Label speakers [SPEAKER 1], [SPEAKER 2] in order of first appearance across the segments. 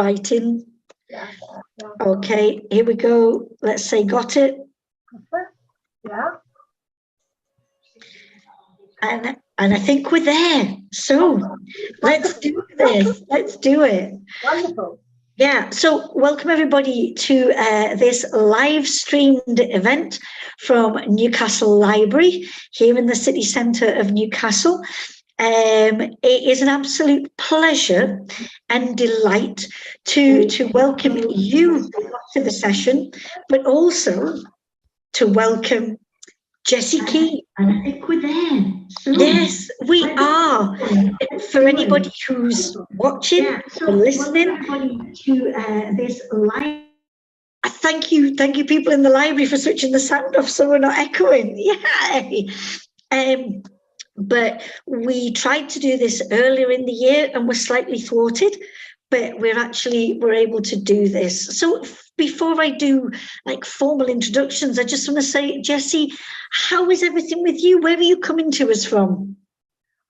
[SPEAKER 1] Writing.
[SPEAKER 2] Yeah.
[SPEAKER 1] Okay, here we go. Let's say got it.
[SPEAKER 2] Yeah.
[SPEAKER 1] And I think we're there. So let's do this. Let's do it.
[SPEAKER 2] Wonderful.
[SPEAKER 1] Yeah, so welcome everybody to this live streamed event from Newcastle Library here in the city centre of Newcastle. It is an absolute pleasure and delight to welcome you to the session, but also to welcome Jessie Keane.
[SPEAKER 3] And I think we're there. So
[SPEAKER 1] yes, we are. For anybody who's watching or listening to this live, thank you, people in the library for switching the sound off so we're not echoing. Yay! But we tried to do this earlier in the year and we're slightly thwarted, but we're able to do this. So before I do like formal introductions, I just want to say, Jessie, how is everything with you? Where are you coming to us from?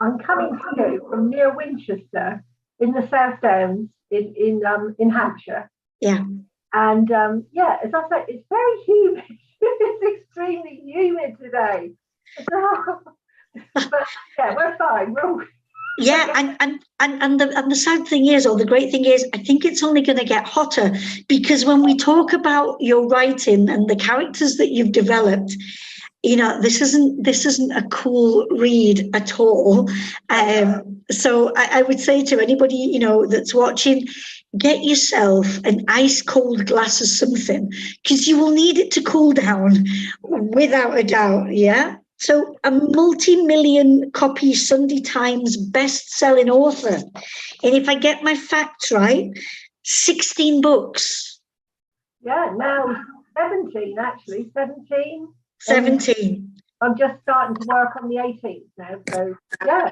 [SPEAKER 2] I'm coming to you from near Winchester in the South Downs in Hampshire.
[SPEAKER 1] Yeah.
[SPEAKER 2] And yeah, as I say, it's very humid. It's extremely humid today. But yeah, we're fine.
[SPEAKER 1] Yeah, and the sad thing is, or the great thing is, I think it's only going to get hotter, because when we talk about your writing and the characters that you've developed, you know, this isn't a cool read at all. So I would say to anybody, you know, that's watching, get yourself an ice cold glass of something, because you will need it to cool down without a doubt. Yeah. So a multi-million copy Sunday Times best-selling author. And if I get my facts right, 16 books.
[SPEAKER 2] Yeah, now 17, actually, 17.
[SPEAKER 1] 17.
[SPEAKER 2] I'm just starting to work on the 18th now, so yeah.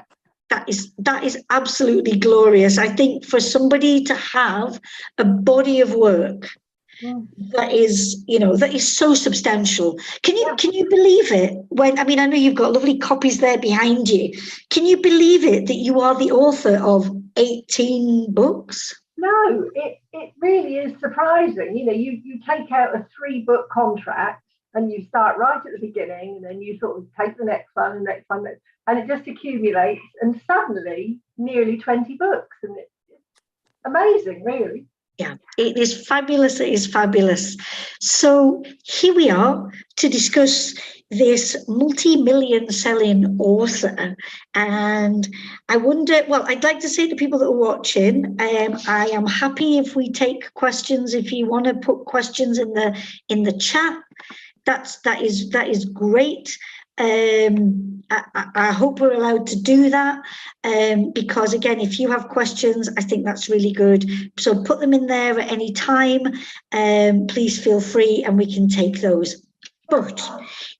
[SPEAKER 1] That is absolutely glorious. I think for somebody to have a body of work that is, you know, that is so substantial. Can you believe it? When, I mean, I know you've got lovely copies there behind you. Can you believe it that you are the author of 18 books?
[SPEAKER 2] No, it really is surprising. You know, you take out a 3-book contract and you start right at the beginning, and then you sort of take the next one and next one, and it just accumulates, and suddenly nearly 20 books, and it's amazing, really.
[SPEAKER 1] Yeah, it is fabulous. It is fabulous. So here we are to discuss this multi-million selling author. And I wonder, well, I'd like to say to people that are watching, I am happy if we take questions. If you want to put questions in the chat, that is great. I hope we're allowed to do that, because again, if you have questions, I think that's really good. So put them in there at any time. Please feel free and we can take those. But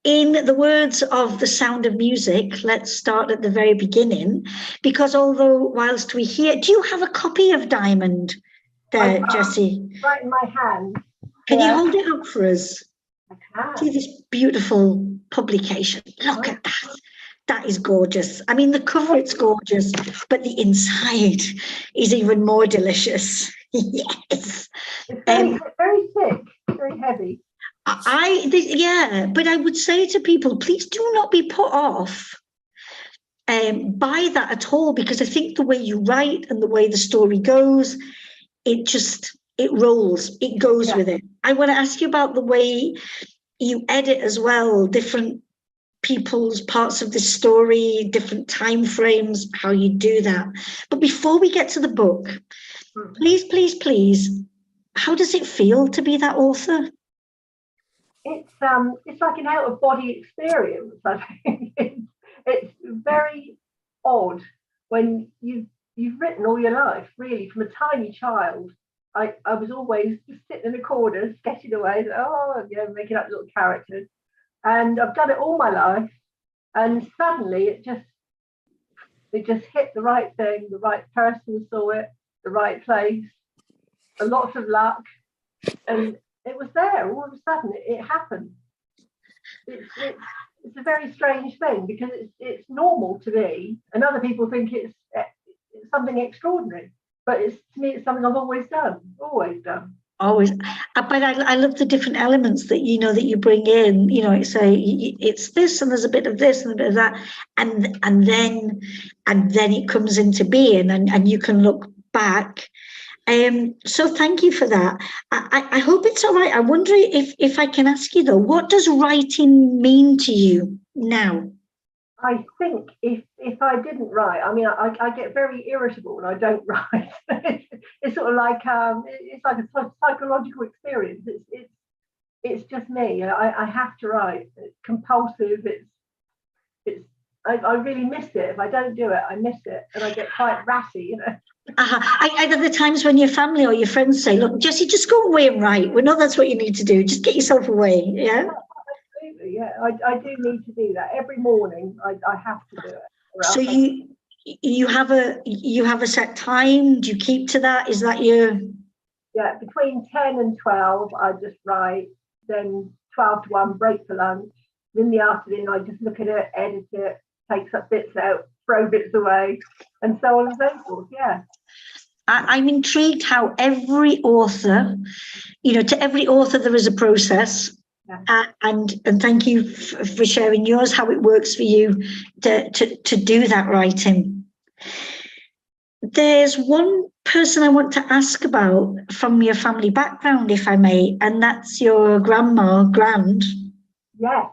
[SPEAKER 1] in the words of The Sound of Music, let's start at the very beginning, because although whilst we hear, do you have a copy of Diamond there, Jessie?
[SPEAKER 2] Right in my hand.
[SPEAKER 1] Can you hold it up for us?
[SPEAKER 2] I can.
[SPEAKER 1] See this beautiful publication. Look at that. That is gorgeous. I mean, the cover, it's gorgeous, but the inside is even more delicious. Yes.
[SPEAKER 2] It's very thick, very heavy.
[SPEAKER 1] Yeah, but I would say to people, please do not be put off by that at all, because I think the way you write and the way the story goes, it rolls, it goes with it. I want to ask you about the way you edit as well, different people's parts of the story, different time frames, how you do that. But before we get to the book, please, how does it feel to be that author?
[SPEAKER 2] It's like an out-of-body experience, I think. It's very odd when you've written all your life, really, from a tiny child. I was always just sitting in a corner, sketching away, making up little characters. And I've done it all my life. And suddenly it just hit the right thing, the right person saw it, the right place, lots of luck. And it was there all of a sudden. It happened. It's a very strange thing, because it's normal to me, and other people think it's something extraordinary. but it's, to me, it's something I've always done,
[SPEAKER 1] Always. But I love the different elements that that you bring in. It's it's this, and there's a bit of this and a bit of that, and then it comes into being, and you can look back. So thank you for that. I hope it's all right. I wonder if I can ask you though, what does writing mean to you now?
[SPEAKER 2] I think if I didn't write, I mean, I get very irritable when I don't write. It's sort of like it's like a psychological experience. It's just me. I have to write. It's compulsive. It's I really miss it. If I don't do it, I miss it, and I get quite ratty.
[SPEAKER 1] I know the times when your family or your friends say, "Look, Jessie, just go away and write." We know that's what you need to do. Just get yourself away. Yeah.
[SPEAKER 2] Absolutely, yeah. I do need to do that every morning. I have to do it.
[SPEAKER 1] So you have a set time. Do you keep to that? Is that your?
[SPEAKER 2] Yeah, between 10 and 12, I just write. Then 12 to 1, break for lunch. In the afternoon, I just look at it, edit it, take some bits out, throw bits away, and so on and so forth. Yeah.
[SPEAKER 1] I'm intrigued how every author, to every author there is a process. Yeah. And thank you for sharing yours, how it works for you to do that writing. There's one person I want to ask about from your family background, if I may, and that's your grandma, Grand.
[SPEAKER 2] Yeah.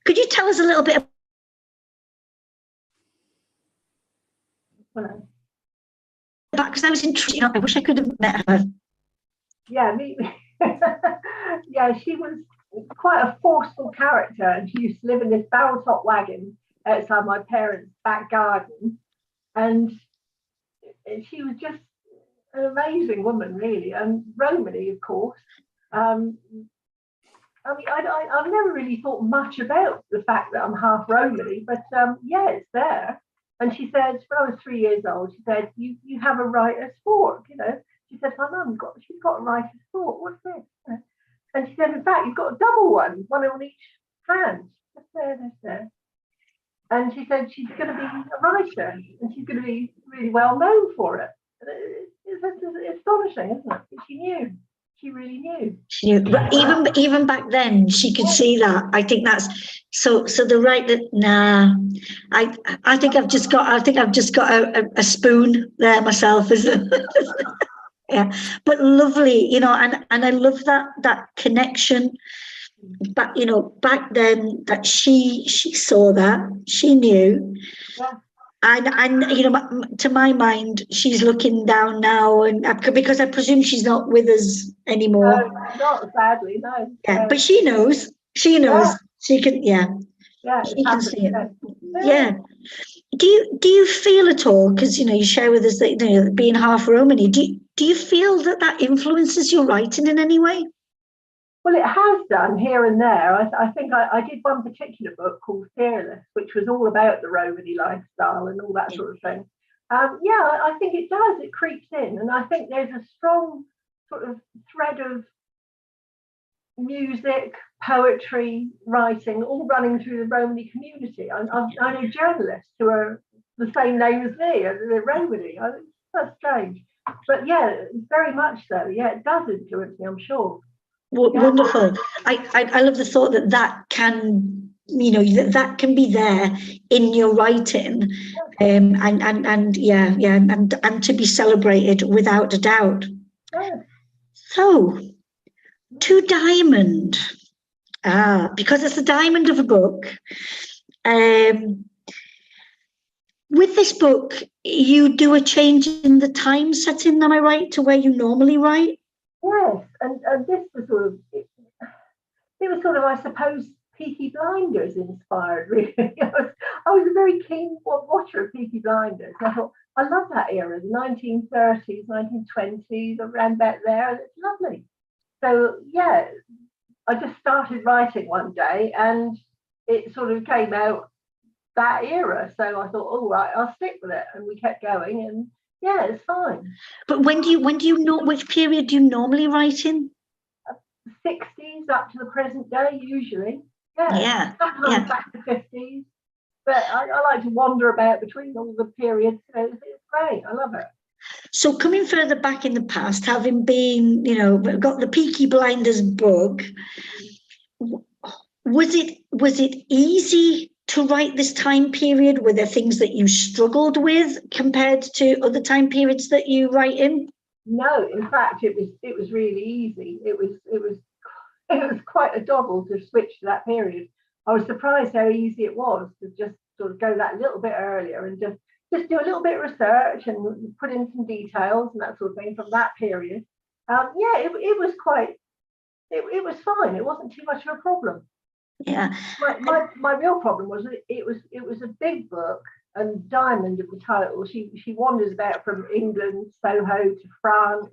[SPEAKER 1] Could you tell us a little bit about, because I was intrigued, I wish I could have met her.
[SPEAKER 2] Yeah, yeah, she was quite a forceful character, and she used to live in this barrel top wagon outside my parents' back garden, and she was just an amazing woman, really, and Romany, of course. I mean, I've never really thought much about the fact that I'm half Romany, but yeah, it's there. And she said, when I was 3 years old, she said, you have a writer's fork, She said, my mum, she's got a writer's fork. What's this? And she said, in fact, you've got a double one on each hand. That's there. And she said she's going to be a writer, and she's going to be really well known for it. It's astonishing, isn't it? She knew. She really knew.
[SPEAKER 1] She knew. But even back then, she could see that. I think that's so. The right that I think I've just got a spoon there myself, isn't it? Yeah, but lovely, and I love that connection. But back then, that she saw that, she knew.
[SPEAKER 2] Yeah.
[SPEAKER 1] And to my mind, she's looking down now, and because I presume she's not with us anymore.
[SPEAKER 2] No, not sadly, no.
[SPEAKER 1] Yeah, but she knows. She knows. Yeah. She can. Yeah.
[SPEAKER 2] Yeah.
[SPEAKER 1] She can see it. Yeah. Do you feel at all? Because you share with us that being half Romany. Do you feel that influences your writing in any way?
[SPEAKER 2] Well, it has done here and there. I think I did one particular book called Fearless, which was all about the Romany lifestyle and all that sort of thing. Yeah, I think it does. It creeps in. And I think there's a strong sort of thread of music, poetry, writing, all running through the Romany community. I know journalists who are the same name as me, they're Romany. That's strange. But yeah, very much so. Yeah, it does influence me, I'm sure.
[SPEAKER 1] Wonderful. I love the thought that can that can be there in your writing, and to be celebrated without a doubt.
[SPEAKER 2] Yeah.
[SPEAKER 1] So, to Diamond, because it's the diamond of a book. With this book, you do a change in the time setting, am I right, to where you normally write?
[SPEAKER 2] Yes, and this was sort of, it was sort of, I suppose, Peaky Blinders inspired, really. I was a very keen watcher of Peaky Blinders. I thought, I love that era, the 1930s, 1920s, around back there. It's lovely. So, yeah, I just started writing one day, and it sort of came out that era. So I thought, all right, I'll stick with it. And we kept going, and yeah, it's fine.
[SPEAKER 1] But when do you know, which period do you normally write in?
[SPEAKER 2] 60s up to the present day, usually. Yeah. Sometimes back to 50s. But I like to wander about between all the periods. So it's great. I love it.
[SPEAKER 1] So coming further back in the past, having been, got the Peaky Blinders bug, was it easy to write this time period? Were there things that you struggled with compared to other time periods that you write in?
[SPEAKER 2] No, in fact, it was really easy. It was quite a doddle to switch to that period. I was surprised how easy it was to just sort of go that little bit earlier and just do a little bit of research and put in some details and that sort of thing from that period. It was it was fine. It wasn't too much of a problem.
[SPEAKER 1] Yeah.
[SPEAKER 2] My real problem was that it was a big book, and Diamond of the title. She wanders about from England, Soho to France,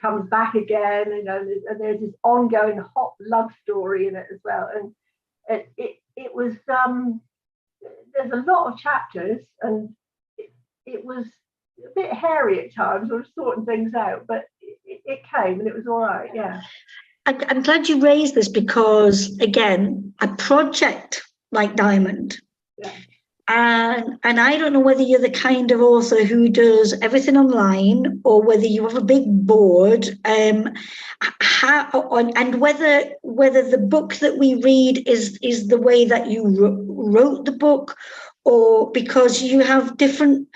[SPEAKER 2] comes back again, and there's this ongoing hot love story in it as well. And it was there's a lot of chapters, and it was a bit hairy at times. I was sorting things out, but it came and it was all right. Yeah.
[SPEAKER 1] I'm glad you raised this because, again, a project like Diamond,
[SPEAKER 2] Yeah.
[SPEAKER 1] and I don't know whether you're the kind of author who does everything online or whether you have a big board, and whether the book that we read is the way that you wrote the book, or because you have different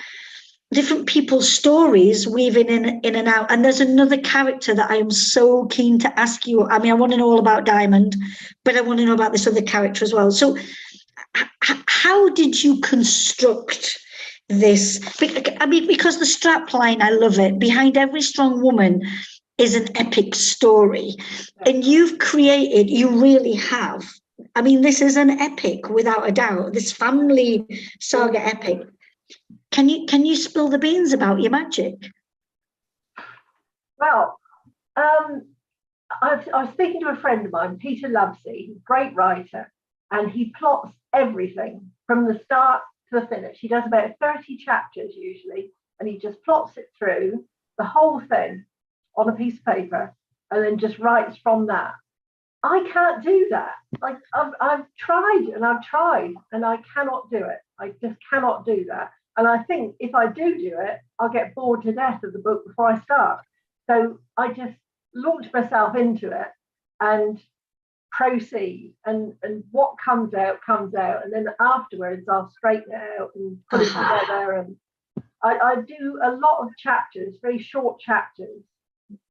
[SPEAKER 1] people's stories weaving in and out. And there's another character that I am so keen to ask you. I mean, I want to know all about Diamond, but I want to know about this other character as well. So how did you construct this? I mean, because the strap line, I love it. Behind every strong woman is an epic story. And you really have. I mean, this is an epic without a doubt, this family saga epic. Can you spill the beans about your magic?
[SPEAKER 2] Well, I was speaking to a friend of mine, Peter Lovesey, he's a great writer, and he plots everything from the start to the finish. He does about 30 chapters usually, and he just plots it through the whole thing on a piece of paper and then just writes from that. I can't do that. Like I've tried and I cannot do it. I just cannot do that. And I think if I do it, I'll get bored to death of the book before I start. So I just launch myself into it and proceed. And what comes out. And then afterwards, I'll straighten it out and put it together. And I do a lot of chapters, very short chapters.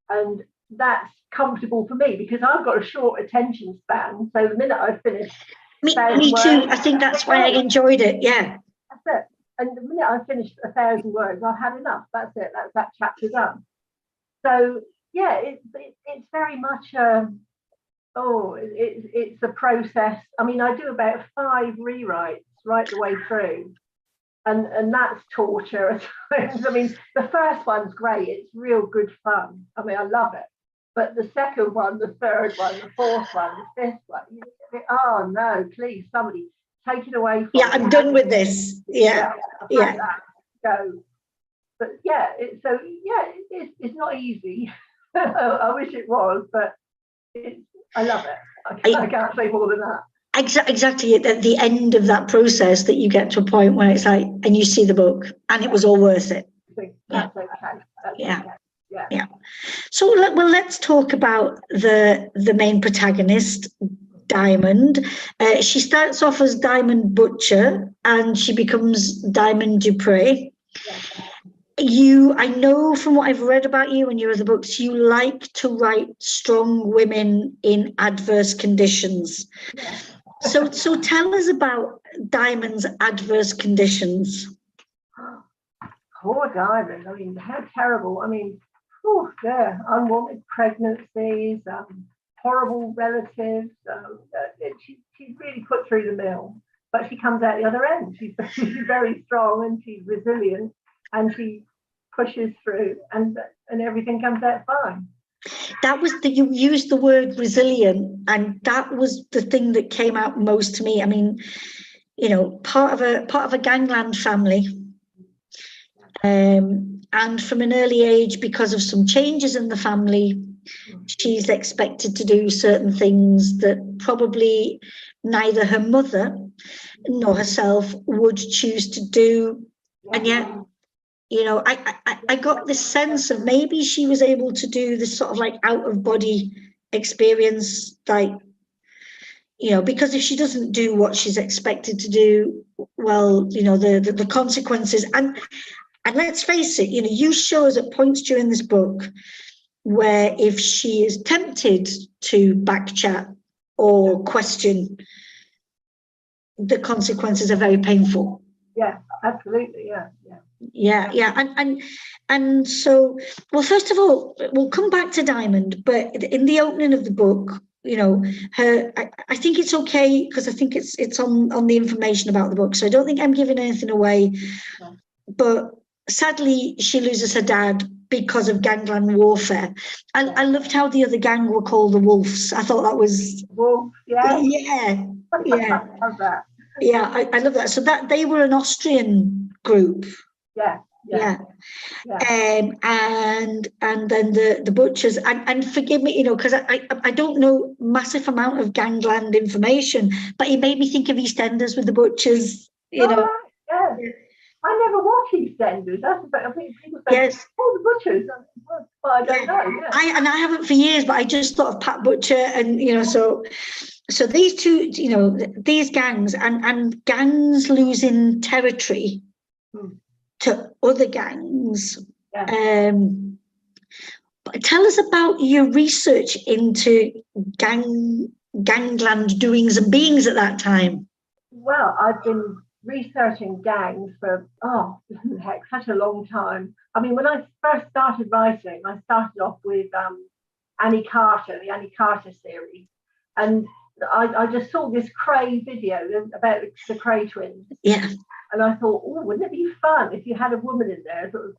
[SPEAKER 2] And that's comfortable for me because I've got a short attention span. So the minute I've finished.
[SPEAKER 1] Me too. I think that's why I enjoyed it. Yeah.
[SPEAKER 2] That's it. And the minute I finished 1,000 words, I've had enough. That's it. That's that chapter done. So yeah, it's very much it's a process. I mean, I do about 5 rewrites right the way through, and that's torture at times. I mean, the first one's great. It's real good fun. I mean, I love it. But the second one, the third one, the fourth one, the fifth one, oh no, please, somebody take it away from me.
[SPEAKER 1] I'm done with this. Yeah.
[SPEAKER 2] Go. But yeah, it's not easy. I wish it was, but I love it. I can't say more than that.
[SPEAKER 1] Exactly. At the end of that process, that you get to a point where it's like, and you see the book, and it was all worth it.
[SPEAKER 2] That's okay.
[SPEAKER 1] Yeah. So let's talk about the main protagonist, Diamond. She starts off as Diamond Butcher, and she becomes Diamond Dupre. I know from what I've read about you and your other books, you like to write strong women in adverse conditions. So tell us about Diamond's adverse conditions.
[SPEAKER 2] Poor Diamond. I mean, how terrible. I mean, unwanted pregnancies, horrible relatives. She's really put through the mill, but she comes out the other end. She's very strong and she's resilient, and she pushes through, and everything comes out fine.
[SPEAKER 1] That was you used the word resilient, and that was the thing that came out most to me. I mean, part of a gangland family, and from an early age, because of some changes in the family, she's expected to do certain things that probably neither her mother nor herself would choose to do, and yet you know, I got this sense of maybe she was able to do this sort of like out of body experience, like, you know, because if she doesn't do what she's expected to do, well, you know, the consequences. And let's face it, you know, you show us at points during this book where if she is tempted to backchat or question, the consequences are very painful.
[SPEAKER 2] Yeah, absolutely.
[SPEAKER 1] And so, well, first of all, we'll come back to Diamond, but in the opening of the book, you know, I think it's okay because I think it's on the information about the book, so I don't think I'm giving anything away.
[SPEAKER 2] No.
[SPEAKER 1] But sadly, she loses her dad because of gangland warfare. I loved how the other gang were called the Wolves. I thought that was
[SPEAKER 2] Wolf. Yeah.
[SPEAKER 1] yeah.
[SPEAKER 2] I love that.
[SPEAKER 1] Yeah, I love that. So that they were an Austrian group.
[SPEAKER 2] Yeah.
[SPEAKER 1] And then the butchers and forgive me, you know, because I don't know massive amount of gangland information, but it made me think of EastEnders with the butchers, you know.
[SPEAKER 2] Right, yeah. I never watched EastEnders. That's about, I think people say,
[SPEAKER 1] yes.
[SPEAKER 2] Oh, the butchers. Well, I don't know. Yeah.
[SPEAKER 1] I haven't for years, but I just thought of Pat Butcher, and you know, so these two, you know, these gangs and gangs losing territory to other gangs.
[SPEAKER 2] Yeah.
[SPEAKER 1] Tell us about your research into gangland doings and beings at that time.
[SPEAKER 2] Well, I've been researching gangs for such a long time. I mean, when I first started writing, I started off with Annie Carter, the Annie Carter series, and I just saw this Cray video about the Cray twins.
[SPEAKER 1] Yeah.
[SPEAKER 2] And I thought, oh, wouldn't it be fun if you had a woman in there sort of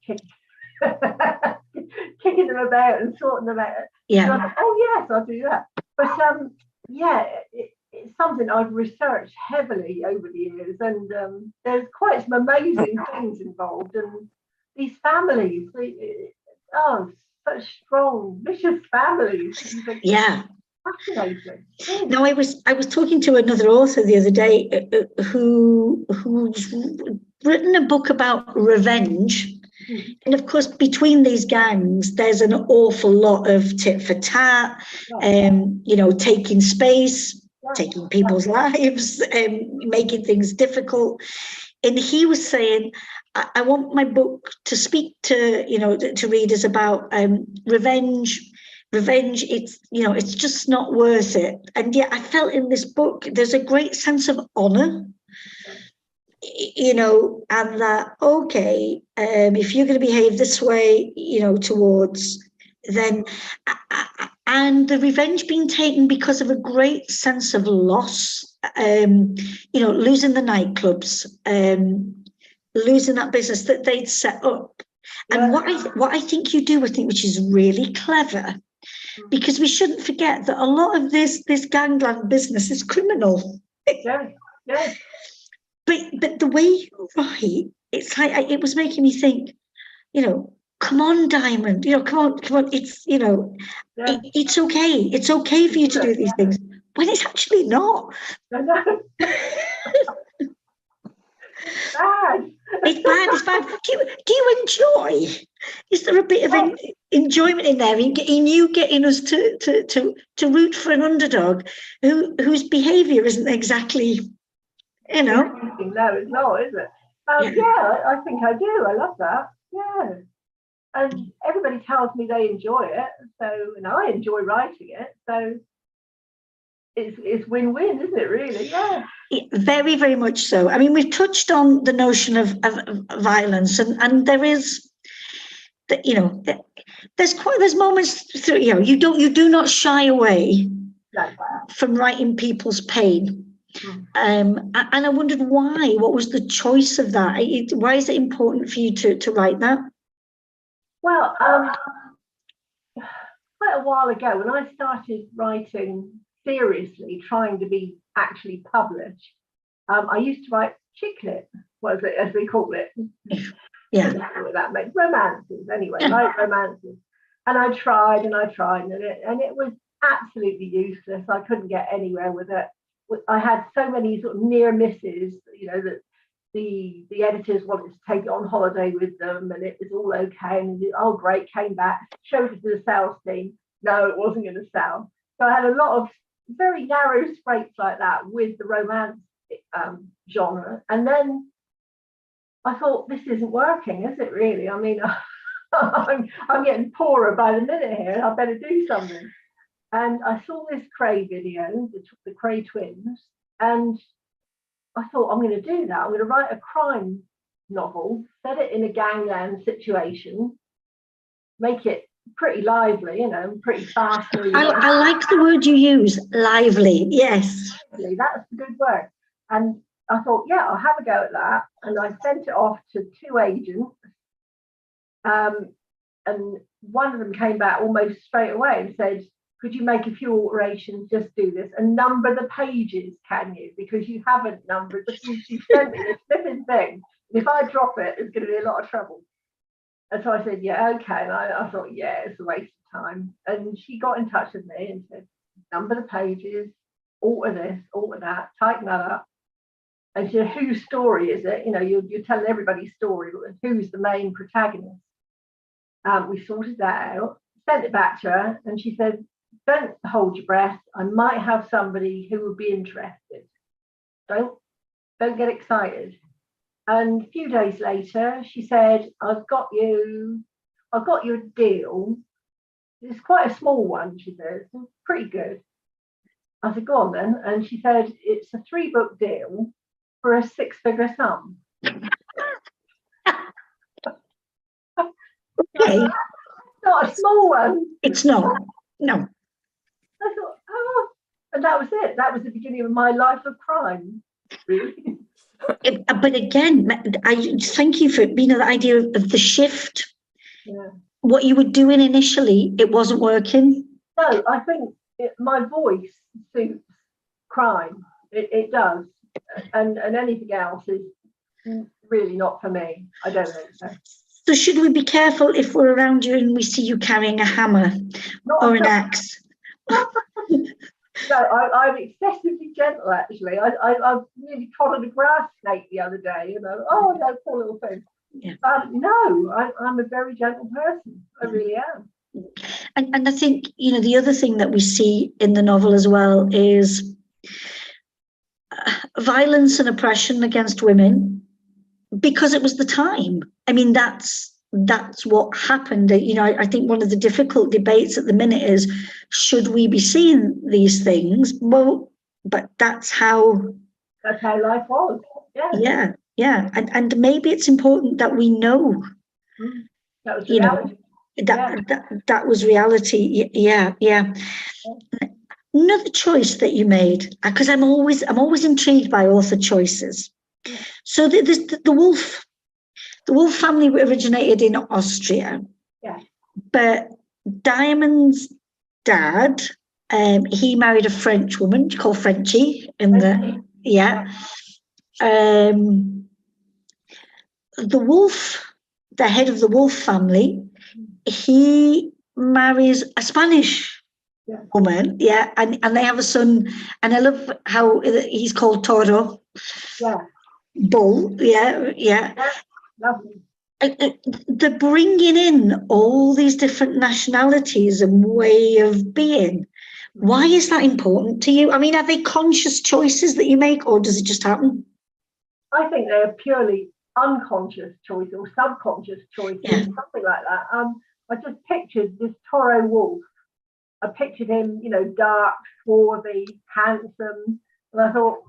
[SPEAKER 2] kicking them about and sorting them out?
[SPEAKER 1] Yeah.
[SPEAKER 2] And I thought, oh yes, I'll do that. But it's something I've researched heavily over the years, and there's quite some amazing things involved. And these families, such strong, vicious families.
[SPEAKER 1] Yeah.
[SPEAKER 2] Fascinating.
[SPEAKER 1] Now, I was talking to another author the other day who's written a book about revenge. And of course, between these gangs, there's an awful lot of tit for tat, you know, taking space, taking people's lives, making things difficult. And he was saying, I want my book to speak to, you know, to readers about revenge. Revenge, it's, you know, it's just not worth it. And yet I felt in this book, there's a great sense of honor, you know, and that, okay, if you're going to behave this way, you know, towards, then, and the revenge being taken because of a great sense of loss, you know, losing the nightclubs, losing that business that they'd set up. And what I think you do, I think, which is really clever, because we shouldn't forget that a lot of this gangland business is criminal.
[SPEAKER 2] Yeah.
[SPEAKER 1] But the way you write, it's like it was making me think, you know, come on, Diamond, you know, come on, it's, you know, it's okay for you to do these things when it's actually not.
[SPEAKER 2] Bad.
[SPEAKER 1] It's bad. Do you enjoy? Is there a bit of enjoyment in there in you getting us to root for an underdog whose behaviour isn't exactly, you know?
[SPEAKER 2] No, it's not, is it? I think I do. I love that. Yeah. And everybody tells me they enjoy it, and I enjoy writing it. So it's win-win, isn't it? Really? Yeah.
[SPEAKER 1] Very, very much so. I mean, we've touched on the notion of violence, and there is, you know, there's moments through, you know, you do not shy away from writing people's pain. And I wondered why. What was the choice of that? Why is it important for you to write that?
[SPEAKER 2] Well, quite a while ago, when I started writing seriously, trying to be actually published, I used to write chick lit, as they call it.
[SPEAKER 1] Yeah.
[SPEAKER 2] I don't know what that meant. Romances, anyway, light romances. And I tried, and it was absolutely useless. I couldn't get anywhere with it. I had so many sort of near misses, you know, that the editors wanted to take it on holiday with them, and it was all okay. And oh, great, came back, showed it to the sales team. No, it wasn't going to sell. So I had a lot of very narrow scrapes like that with the romance genre. And then I thought, this isn't working, is it really? I mean, I'm getting poorer by the minute here, and I better do something. And I saw this Cray video, the Cray twins, and I thought, I'm going to do that. I'm going to write a crime novel, set it in a gangland situation, make it pretty lively, pretty fast.
[SPEAKER 1] I like the word you use, lively. Yes.
[SPEAKER 2] That's a good word. And I thought, yeah, I'll have a go at that. And I sent it off to 2 agents. And one of them came back almost straight away and said, could you make a few alterations, just do this and number the pages, can you? Because you haven't numbered the piece you sent me, this flipping thing. And if I drop it, it's going to be a lot of trouble. And so I said, yeah, okay. And I thought, yeah, it's a waste of time. And she got in touch with me and said, number the pages, alter this, alter that, tighten that up. And she said, whose story is it? You're telling everybody's story, but who's the main protagonist? We sorted that out, sent it back to her, and she said, don't hold your breath. I might have somebody who would be interested. Don't get excited. And a few days later, she said, I've got you a deal. It's quite a small one, she says, pretty good. I said, go on then. And she said, it's a 3-book deal for a 6-figure sum.
[SPEAKER 1] Okay.
[SPEAKER 2] Not a small one.
[SPEAKER 1] It's not. No.
[SPEAKER 2] I thought, oh, and that was it. That was the beginning of my life of crime, really.
[SPEAKER 1] But again, I thank you for being the idea of the shift.
[SPEAKER 2] Yeah.
[SPEAKER 1] What you were doing initially, it wasn't working.
[SPEAKER 2] No, I think my voice suits crime. It does. And anything else is really not for me. I don't think so.
[SPEAKER 1] So should we be careful if we're around you and we see you carrying a hammer or an axe?
[SPEAKER 2] No, I'm excessively gentle, actually. I've nearly prodded a grass snake the other day, Oh, no, poor little thing.
[SPEAKER 1] Yeah.
[SPEAKER 2] No, I'm a very gentle person. I really am.
[SPEAKER 1] And I think, the other thing that we see in the novel as well is violence and oppression against women, because it was the time. I mean, that's what happened. I think one of the difficult debates at the minute is, should we be seeing these things? Well, but that's how
[SPEAKER 2] life was.
[SPEAKER 1] Yeah. And maybe it's important that we know.
[SPEAKER 2] That was reality.
[SPEAKER 1] That was reality. Yeah. Another choice that you made, because I'm always intrigued by author choices. So the Wolf family originated in Austria.
[SPEAKER 2] Yeah.
[SPEAKER 1] But Diamond's dad, he married a French woman called Frenchie the head of the Wolf family, he marries a Spanish woman, and they have a son, and I love how he's called Toro. Bull,
[SPEAKER 2] Lovely.
[SPEAKER 1] They're bringing in all these different nationalities and way of being. Why is that important to you? I mean, are they conscious choices that you make, or does it just happen?
[SPEAKER 2] I think they're purely unconscious choices or subconscious choices, something like that. I just pictured this Toro wolf. I pictured him, dark, swarthy, handsome, and I thought,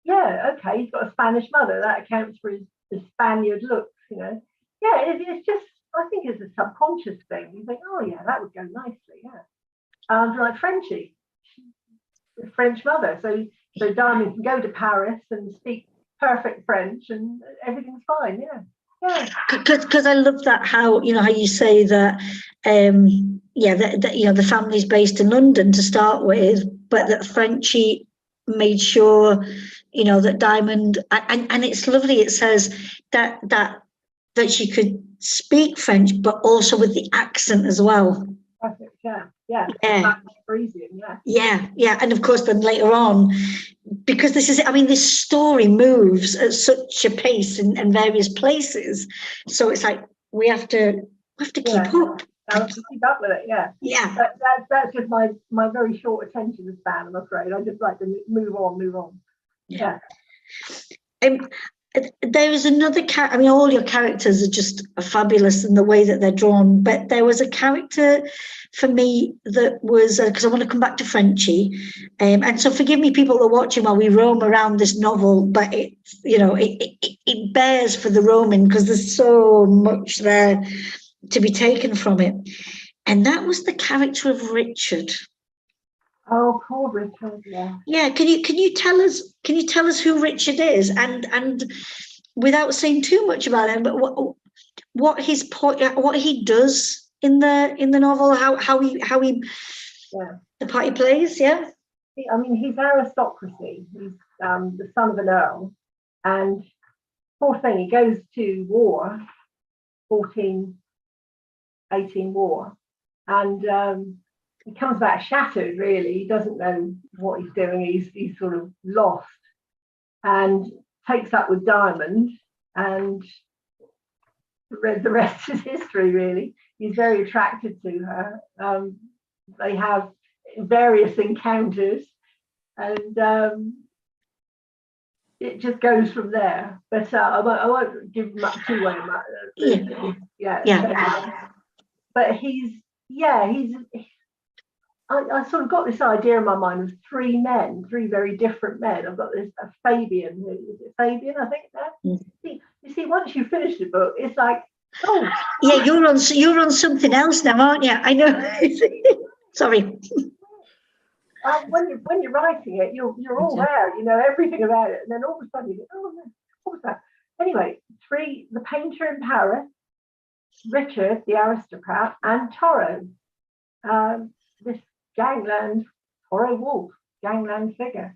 [SPEAKER 2] yeah, okay, he's got a Spanish mother. That accounts for his Spaniard looks, it's just, I think it's a subconscious thing. You think, oh yeah, that would go nicely, like Frenchie, the French mother. So Diamond can go to Paris and speak perfect French and everything's fine,
[SPEAKER 1] Because I love that how you say that the family's based in London to start with, but that Frenchie made sure that Diamond, and it's lovely, it says that she could speak French but also with the accent as well.
[SPEAKER 2] Perfect. Yeah. Parisian,
[SPEAKER 1] and of course then later on because this is, I mean, this story moves at such a pace in various places. So it's like we have to keep up.
[SPEAKER 2] I have to keep up with it, yeah.
[SPEAKER 1] Yeah.
[SPEAKER 2] That's just my very short attention span, I'm afraid. I just like to move on. Yeah.
[SPEAKER 1] There is another character. I mean, all your characters are just fabulous in the way that they're drawn. But there was a character for me that was, because I want to come back to Frenchie, and so forgive me, people that are watching while we roam around this novel. But it bears for the roaming because there's so much there to be taken from it. And that was the character of Richard.
[SPEAKER 2] Oh, poor Richard, yeah.
[SPEAKER 1] Yeah, can you tell us who Richard is, and without saying too much about him, but what he does in the novel, how he the part he plays, yeah.
[SPEAKER 2] I mean, he's aristocracy. He's the son of an earl, and poor thing, he goes to war, 1418 war, and he comes back shattered, really. He doesn't know what he's doing. He's sort of lost, and takes up with Diamond, and the rest is history, really. He's very attracted to her. They have various encounters, and it just goes from there. But I won't give much away. But I sort of got this idea in my mind of three very different men. I've got this Fabian. Is it Fabian? I think that. You see, once you finish the book, it's like, oh,
[SPEAKER 1] yeah, you're on something else now, aren't you? I know. Sorry.
[SPEAKER 2] When you're writing it, you're all there. You know everything about it, and then all of a sudden you go, oh, what was that? Anyway, the painter in Paris, Richard, the aristocrat, and Toro. This gangland, Toro Wolf, gangland figure.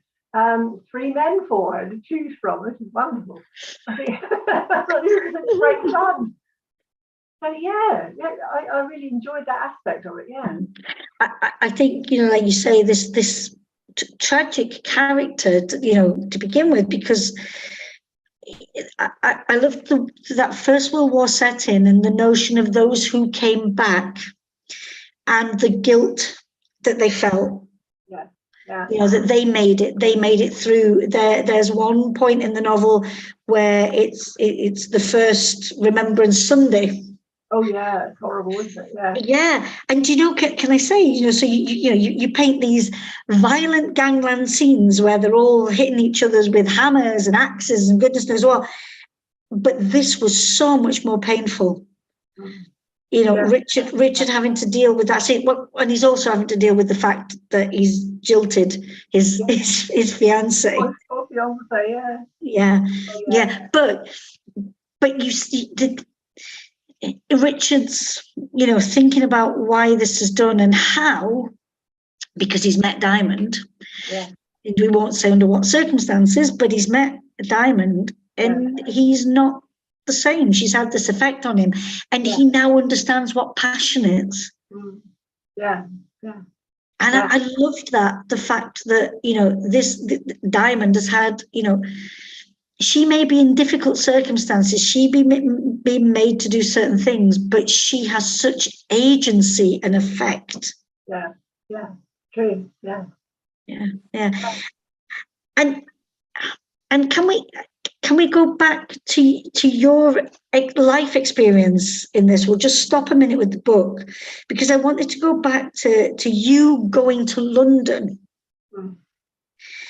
[SPEAKER 2] Three men for her to choose from. This is wonderful. I think this is great fun. So I really enjoyed that aspect of it. Yeah.
[SPEAKER 1] I think, like you say, this tragic character, to begin with, because I love that First World War setting and the notion of those who came back and the guilt that they felt.
[SPEAKER 2] Yeah.
[SPEAKER 1] That they made it through. There's one point in the novel where it's the first Remembrance Sunday.
[SPEAKER 2] Oh yeah, it's horrible, isn't it? Yeah.
[SPEAKER 1] Yeah, and can I say, so you paint these violent gangland scenes where they're all hitting each other with hammers and axes and goodness knows what, but this was so much more painful. Richard having to deal with that scene, and he's also having to deal with the fact that he's jilted his fiance. Yeah. But you see, Richard's, thinking about why this is done and how, because he's met Diamond.
[SPEAKER 2] Yeah.
[SPEAKER 1] We won't say under what circumstances, but he's met Diamond, and he's not the same. She's had this effect on him, and he now understands what passion is.
[SPEAKER 2] Yeah.
[SPEAKER 1] And I loved that, the fact that this Diamond has had, she may be in difficult circumstances, she being made to do certain things, but she has such agency and effect.
[SPEAKER 2] Yeah, true. Yeah.
[SPEAKER 1] And can we go back to your life experience in this? We'll just stop a minute with the book, because I wanted to go back to you going to London.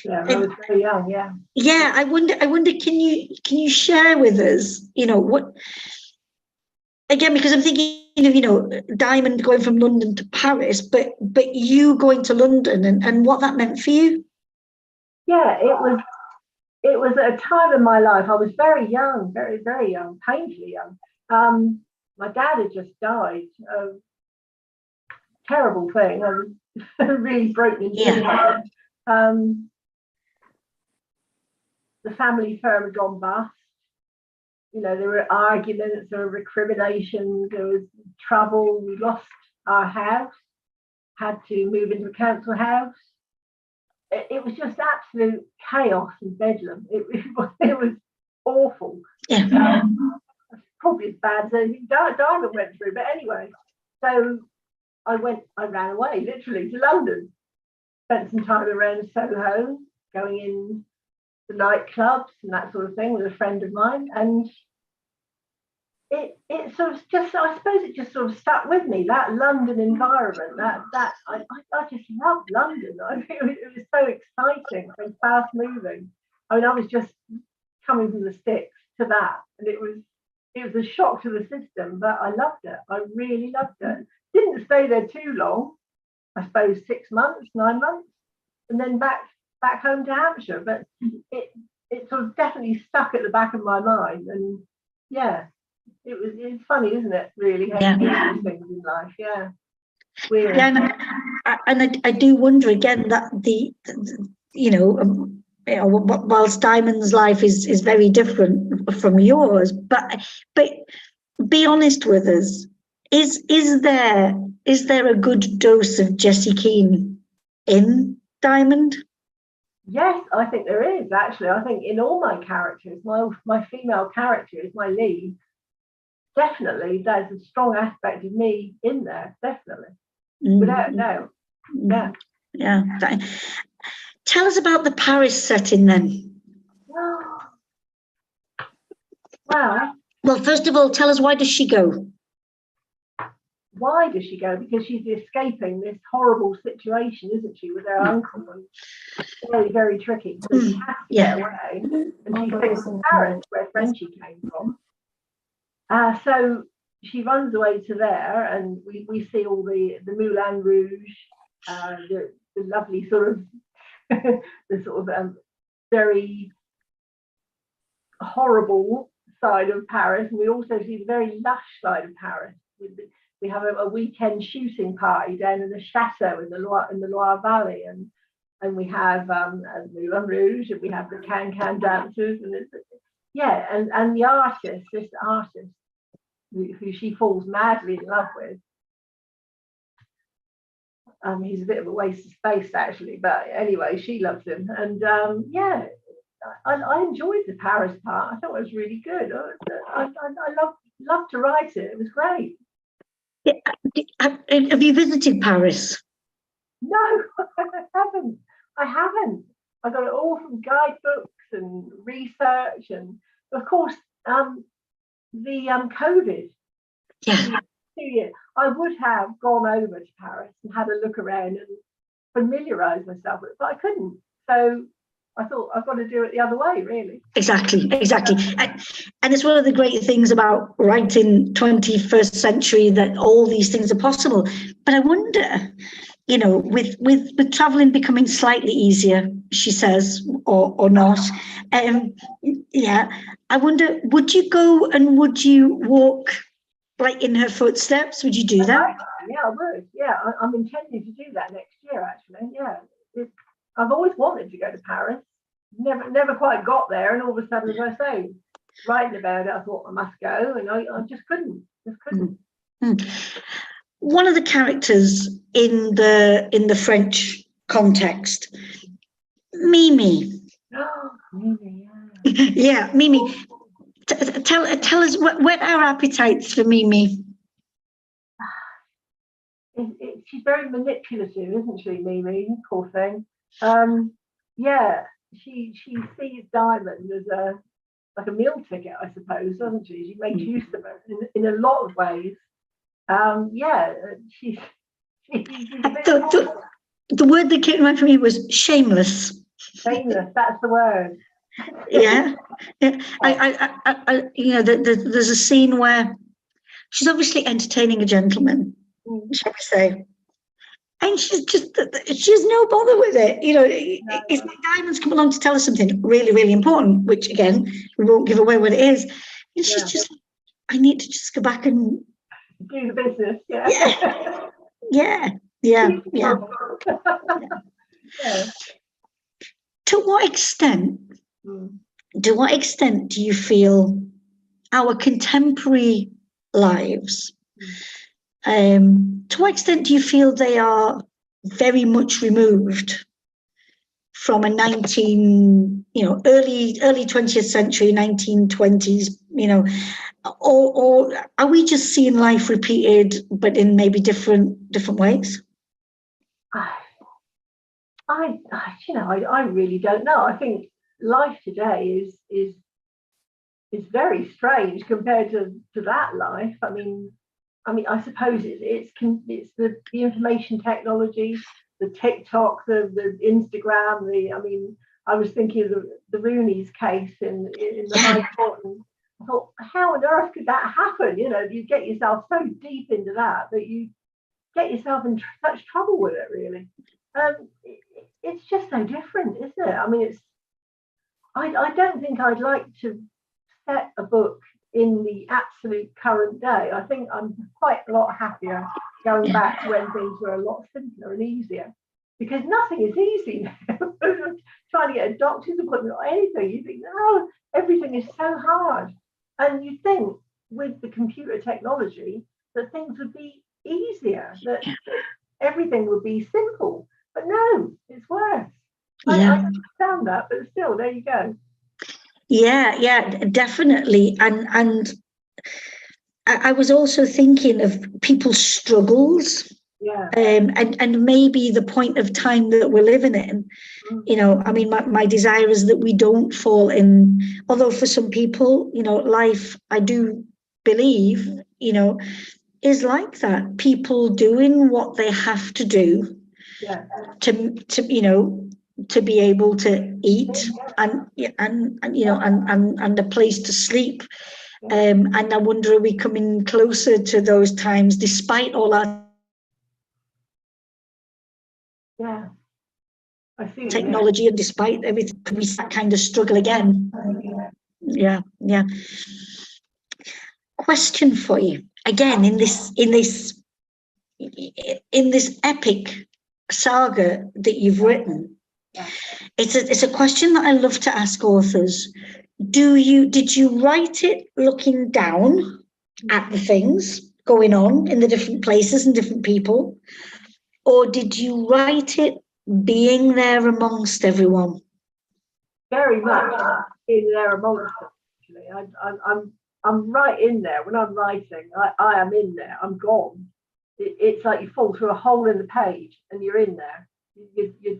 [SPEAKER 2] Yeah, I was very young. Yeah.
[SPEAKER 1] Yeah, I wonder. Can you share with us? What? Again, because I'm thinking of Diamond going from London to Paris, but you going to London and what that meant for you.
[SPEAKER 2] Yeah, it was at a time in my life. I was very young, very, very young, painfully young. My dad had just died. Terrible thing. I was really broken. The family firm had gone bust. There were arguments, there were recriminations, there was trouble. We lost our house, had to move into a council house. it was just absolute chaos and bedlam. It was awful.
[SPEAKER 1] Yeah.
[SPEAKER 2] Probably as bad as anything Diamond went through. But anyway, so I ran away literally to London. Spent some time around Soho, going in the nightclubs and that sort of thing with a friend of mine, and it sort of just, I suppose it just sort of stuck with me, that London environment. That I just loved London. It was so exciting, so fast moving. I mean, I was just coming from the sticks to that, and it was a shock to the system, but I loved it. I really loved it. Didn't stay there too long. I suppose 6 months, 9 months, and then back home to Hampshire. But it sort of definitely stuck at the back of my mind, and yeah, it's funny, isn't it? Really, how you do things in life. Yeah, weird.
[SPEAKER 1] Yeah, and I do wonder again that whilst Diamond's life is very different from yours, but be honest with us. Is there a good dose of Jessie Keane in Diamond?
[SPEAKER 2] Yes, I think there is, actually. I think in all my characters, my female character is my lead. Definitely, there's a strong aspect of me in there, definitely. Without a doubt. Yeah.
[SPEAKER 1] Yeah. Tell us about the Paris setting then. Well, first of all, tell us, why does she go?
[SPEAKER 2] Why does she go? Because she's escaping this horrible situation, isn't she, with her uncle? It's very, very tricky. So she has to get away. And she thinks of Paris, where Frenchie came from. So she runs away to there, and we see all the Moulin Rouge, the lovely sort of the sort of very horrible side of Paris. And we also see the very lush side of Paris. We have a weekend shooting party down in the chateau in the Loire Valley, and we have Moulin Rouge, and we have the can dancers, and and the artist, this artist who she falls madly in love with. He's a bit of a waste of space, actually, but anyway, she loves him, and I enjoyed the Paris part. I thought it was really good. I loved to write it. It was great.
[SPEAKER 1] Yeah. Have you visited Paris?
[SPEAKER 2] No, I haven't. I got it all from guidebooks and research, and of course, the COVID.
[SPEAKER 1] Yeah.
[SPEAKER 2] 2 years. I would have gone over to Paris and had a look around and familiarised myself with it, but I couldn't. So I thought, I've got to do it the other way, really.
[SPEAKER 1] Exactly. And it's one of the great things about writing 21st century, that all these things are possible. But I wonder, with traveling becoming slightly easier, she says, or not. I wonder, would you go and would you walk like in her footsteps? Would you do that?
[SPEAKER 2] Yeah, I would. Yeah, I'm intending to do that next year, actually. Yeah. I've always wanted to go to Paris. Never quite got there, and all of a sudden, as I say, writing about it, I thought I must go, and I just couldn't.
[SPEAKER 1] One of the characters in the French context, Mimi.
[SPEAKER 2] Oh, Mimi,
[SPEAKER 1] yeah, Mimi. Tell us, whet our appetites for Mimi.
[SPEAKER 2] She's very manipulative, isn't she, Mimi? Poor thing. She sees Diamond as like a meal ticket, I suppose, doesn't she? She makes use of it in a lot of ways. She's
[SPEAKER 1] the word that came to mind for me was shameless.
[SPEAKER 2] Shameless, that's the word.
[SPEAKER 1] Yeah. I there's a scene where she's obviously entertaining a gentleman, shall we say, and she has no bother with it. It's like Diamond's come along to tell us something really, really important, which again, we won't give away what it is. And she's just like, I need to just go back and
[SPEAKER 2] do the business.
[SPEAKER 1] Yeah. To what extent do you feel our contemporary lives, to what extent do you feel they are very much removed from a early 20th century, 1920s, or are we just seeing life repeated, but in maybe different ways?
[SPEAKER 2] I really don't know. I think life today is very strange compared to that life. I mean, I suppose it's the information technology, the TikTok, the Instagram. I was thinking of the Rooney's case in the High Court, and I thought, how on earth could that happen? You get yourself so deep into that you get yourself in such trouble with it, really. It's just so different, isn't it? I don't think I'd like to set a book in the absolute current day. I think I'm quite a lot happier going back to when things were a lot simpler and easier, because nothing is easy now. Trying to get a doctor's appointment or anything, you think, no, everything is so hard. And you think with the computer technology that things would be easier, that everything would be simple. But no, it's worse. I understand that, but still, there you go.
[SPEAKER 1] Yeah, definitely. And I was also thinking of people's struggles.
[SPEAKER 2] Yeah.
[SPEAKER 1] And maybe the point of time that we're living in. My desire is that we don't fall in, although for some people, life, I do believe, is like that. People doing what they have to do to be able to eat and a place to sleep. And I wonder, are we coming closer to those times despite all our technology and despite everything? Could we that kind of struggle again? Yeah. Question for you again, in this epic saga that you've written. It's a question that I love to ask authors. Did you write it looking down at the things going on in the different places and different people, or did you write it being there amongst everyone?
[SPEAKER 2] Very much in there amongst them, actually. I'm right in there. When I'm writing, I am in there. I'm gone. It's like you fall through a hole in the page and you're in there.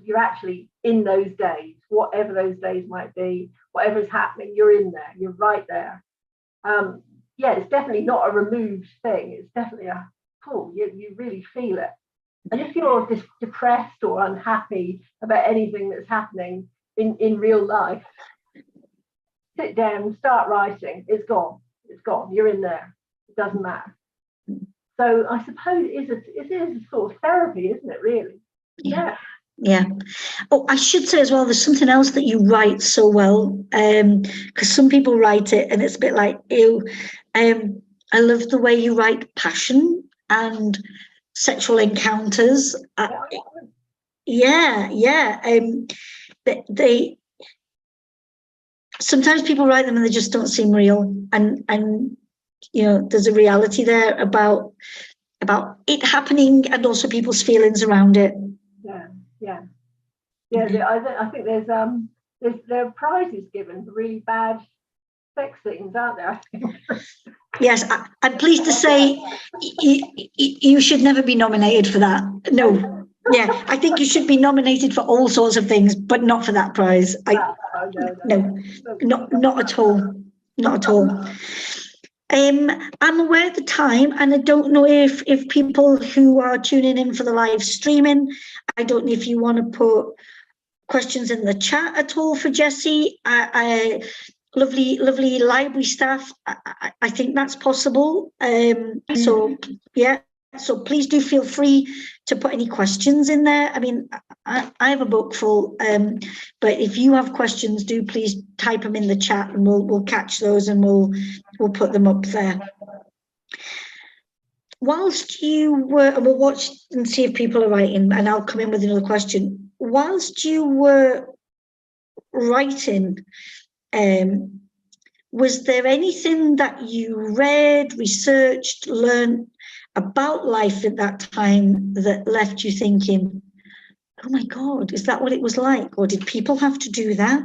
[SPEAKER 2] You're actually in those days, whatever those days might be, whatever's happening, you're in there. You're right there. It's definitely not a removed thing. It's definitely you really feel it. And if you're depressed or unhappy about anything that's happening in real life, sit down, start writing. It's gone. You're in there. It doesn't matter. So I suppose it is a sort of therapy, isn't it, really? Yeah.
[SPEAKER 1] Oh, I should say as well, there's something else that you write so well, because some people write it and it's a bit like, ew. I love the way you write passion and sexual encounters. They sometimes people write them and they just don't seem real, and there's a reality there about it happening and also people's feelings around it.
[SPEAKER 2] I think there are prizes given for really bad sex scenes, aren't there?
[SPEAKER 1] Yes, I'm pleased to say you should never be nominated for that. No. Yeah, I think you should be nominated for all sorts of things, but not for that prize. No, not at all. Not at all. I'm aware of the time, and I don't know if people who are tuning in for the live streaming, I don't know if you want to put questions in the chat at all for Jessie. Lovely library staff. I think that's possible. So please do feel free to put any questions in there. I mean, I have a book full, but if you have questions, do please type them in the chat, and we'll catch those and we'll put them up there. Whilst you were, and we'll watch and see if people are writing, and I'll come in with another question. Whilst you were writing, was there anything that you read, researched, learned about life at that time that left you thinking, Oh my God, is that what it was like? Or did people have to do that?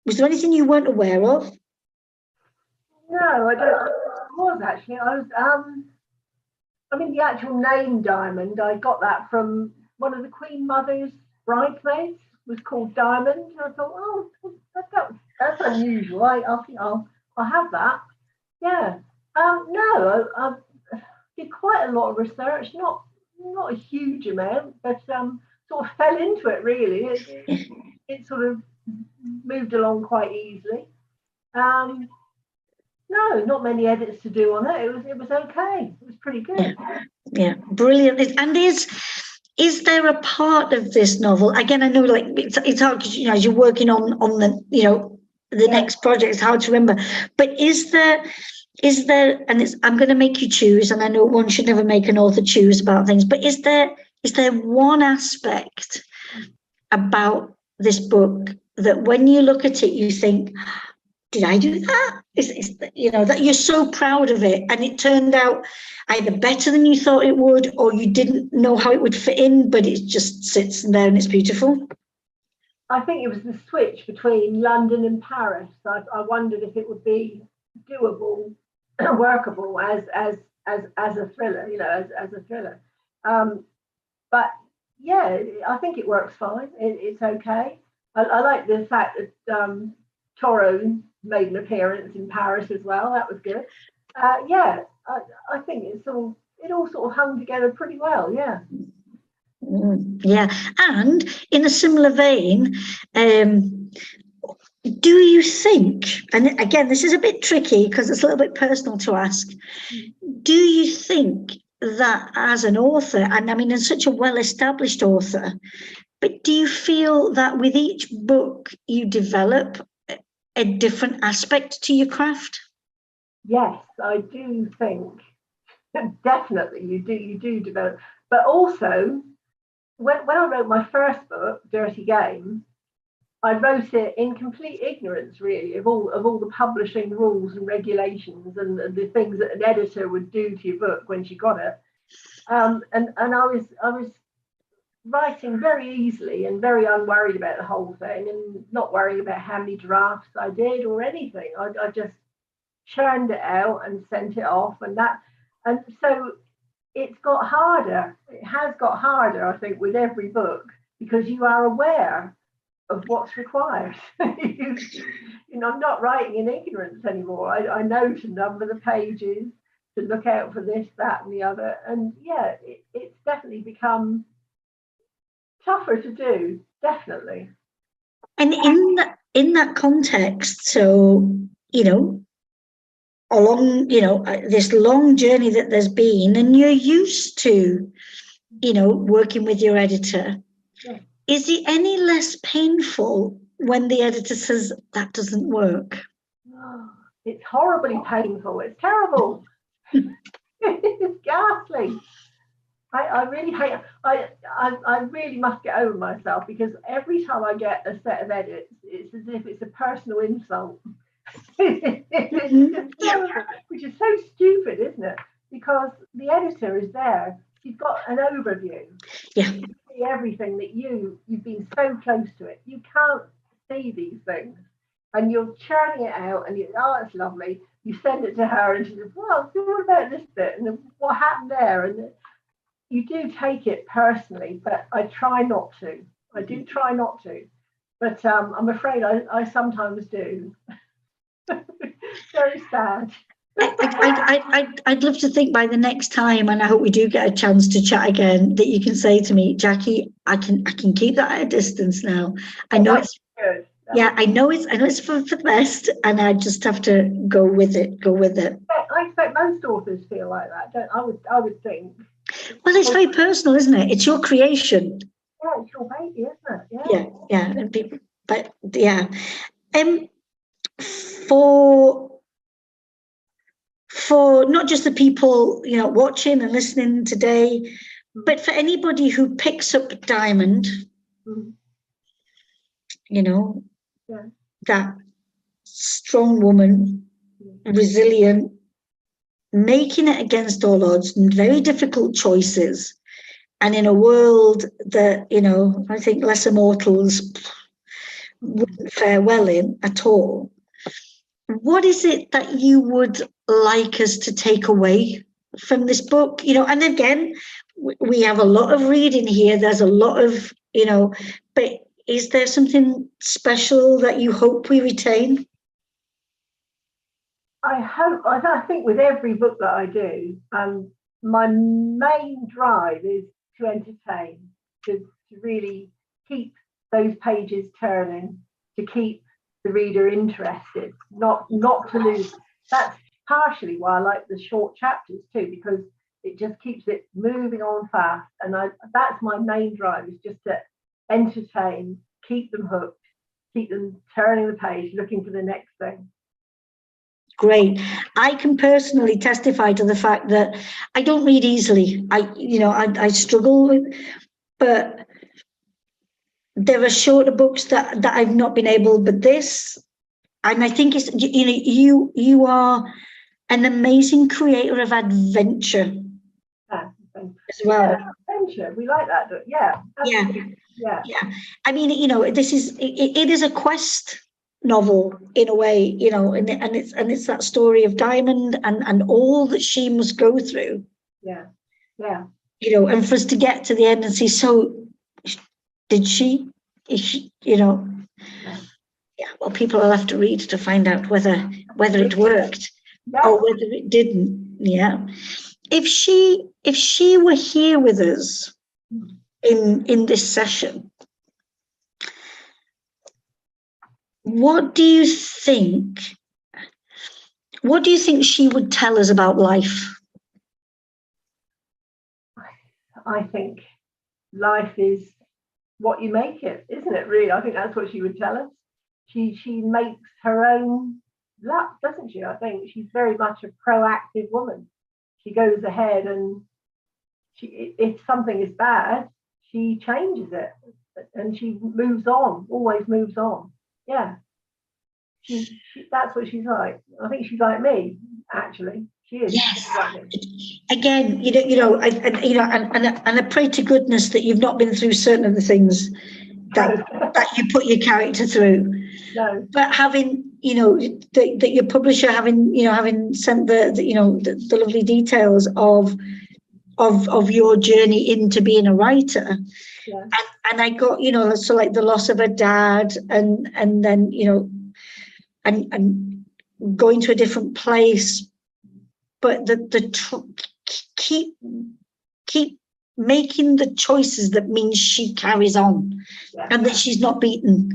[SPEAKER 1] Was there anything you weren't aware of?
[SPEAKER 2] No, I don't. I was actually. I was. I mean, the actual name Diamond, I got that from one of the Queen Mother's bridesmaids. Was called Diamond. And I thought, oh, that's unusual. I think I'll have that. Yeah. No, I did quite a lot of research. Not a huge amount, but sort of fell into it really. It sort of moved along quite easily. No, not many edits to do on it. It was okay. It was pretty good.
[SPEAKER 1] Yeah, brilliant. And is there a part of this novel? Again, I know like it's hard because as you're working on the the next project, it's hard to remember. But is there and I'm going to make you choose, and I know one should never make an author choose about things, but is there one aspect about this book that when you look at it you think, did I do that? That you're so proud of it and it turned out either better than you thought it would, or you didn't know how it would fit in, but it just sits there and it's beautiful?
[SPEAKER 2] I think it was the switch between London and Paris. I wondered if it would be doable, workable as a thriller, as a thriller. But yeah, I think it works fine. It's okay. I like the fact that Toro made an appearance in Paris as well. That was good. Yeah, I think it all sort of hung together pretty well. Yeah.
[SPEAKER 1] Yeah, and in a similar vein, do you think, and again, this is a bit tricky because it's a little bit personal to ask, do you think that as an author, and I mean, as such a well-established author, but do you feel that with each book you develop a different aspect to your craft?
[SPEAKER 2] Yes, I do think definitely you do develop, but also when I wrote my first book, Dirty Game, I wrote it in complete ignorance, really, of all the publishing rules and regulations and the things that an editor would do to your book when she got it. And I was writing very easily and very unworried about the whole thing, and not worrying about how many drafts I did or anything. I just churned it out and sent it off, and so it's got harder. It has got harder, I think, with every book, because you are aware of what's required. I'm not writing in ignorance anymore. I know to number the pages, to look out for this, that, and the other. And yeah, it's definitely become tougher to do, definitely.
[SPEAKER 1] And in that context, so along this long journey that there's been, and you're used to working with your editor,
[SPEAKER 2] Yeah.
[SPEAKER 1] Is it any less painful when the editor says that doesn't work?
[SPEAKER 2] Oh, it's horribly painful. It's terrible. It's ghastly. I really hate. I really must get over myself, because every time I get a set of edits, it's as if it's a personal insult. Which is so stupid, isn't it? Because the editor is there. She's got an overview.
[SPEAKER 1] Yeah.
[SPEAKER 2] You see everything that you've been so close to it. You can't see these things, and you're churning it out, and it's lovely. You send it to her, and she says, "Well, what about this bit? And what happened there?" And you do take it personally, but I try not to. I do try not to, but I'm afraid I sometimes do. Very sad.
[SPEAKER 1] I'd love to think by the next time, and I hope we do get a chance to chat again, that you can say to me, Jackie, I can keep that at a distance now. I know it's good. I know it's for the best, and I just have to go with it.
[SPEAKER 2] I expect most authors feel like that, don't I would think.
[SPEAKER 1] Well, it's very personal, isn't it? It's your creation.
[SPEAKER 2] Yeah, it's your baby, isn't it?
[SPEAKER 1] Yeah. And people, but yeah. For not just the people watching and listening today, but for anybody who picks up Diamond, that strong woman, resilient, making it against all odds, and very difficult choices, and in a world that, you know, I think lesser mortals wouldn't fare well in at all. What is it that you would like us to take away from this book? You know, and again, we have a lot of reading here. There's a lot of, you know, but is there something special that you hope we retain?
[SPEAKER 2] I think with every book that I do, my main drive is to entertain, to really keep those pages turning, to keep the reader interested, not to lose. That's partially why I like the short chapters too, because it just keeps it moving on fast. And that's my main drive, is just to entertain, keep them hooked, keep them turning the page, looking for the next thing.
[SPEAKER 1] Great. I can personally testify to the fact that I don't read easily. I struggle with, but there are shorter books that I've not been able, but this, and I think it's, you know, you are an amazing creator of adventure as well.
[SPEAKER 2] Yeah, adventure, we like that. Yeah.
[SPEAKER 1] Yeah. I mean, you know, this is, it is a quest novel in a way, you know, and it's that story of Diamond and all that she must go through.
[SPEAKER 2] Yeah.
[SPEAKER 1] You know, and for us to get to the end and see, so did she? Is she, you know? Yeah. Well, people will have to read to find out whether it worked or whether it didn't. Yeah. If she were here with us in this session, what do you think she would tell us about life?
[SPEAKER 2] I think life is what you make it, isn't it, really? I think that's what she would tell us. She makes her own luck, doesn't she? I think she's very much a proactive woman. She goes ahead, and if something is bad, she changes it, and she moves on, always moves on. Yeah. That's what she's like. I think she's like me, actually. She is.
[SPEAKER 1] Yes.
[SPEAKER 2] Like
[SPEAKER 1] Again, and I pray to goodness that you've not been through certain of the things that you put your character through.
[SPEAKER 2] No.
[SPEAKER 1] But having, you know, that your publisher having sent the lovely details of your journey into being a writer.
[SPEAKER 2] Yeah.
[SPEAKER 1] And I got, you know, so like the loss of a dad, and then, you know, and going to a different place, but keep making the choices that means she carries on, and that she's not beaten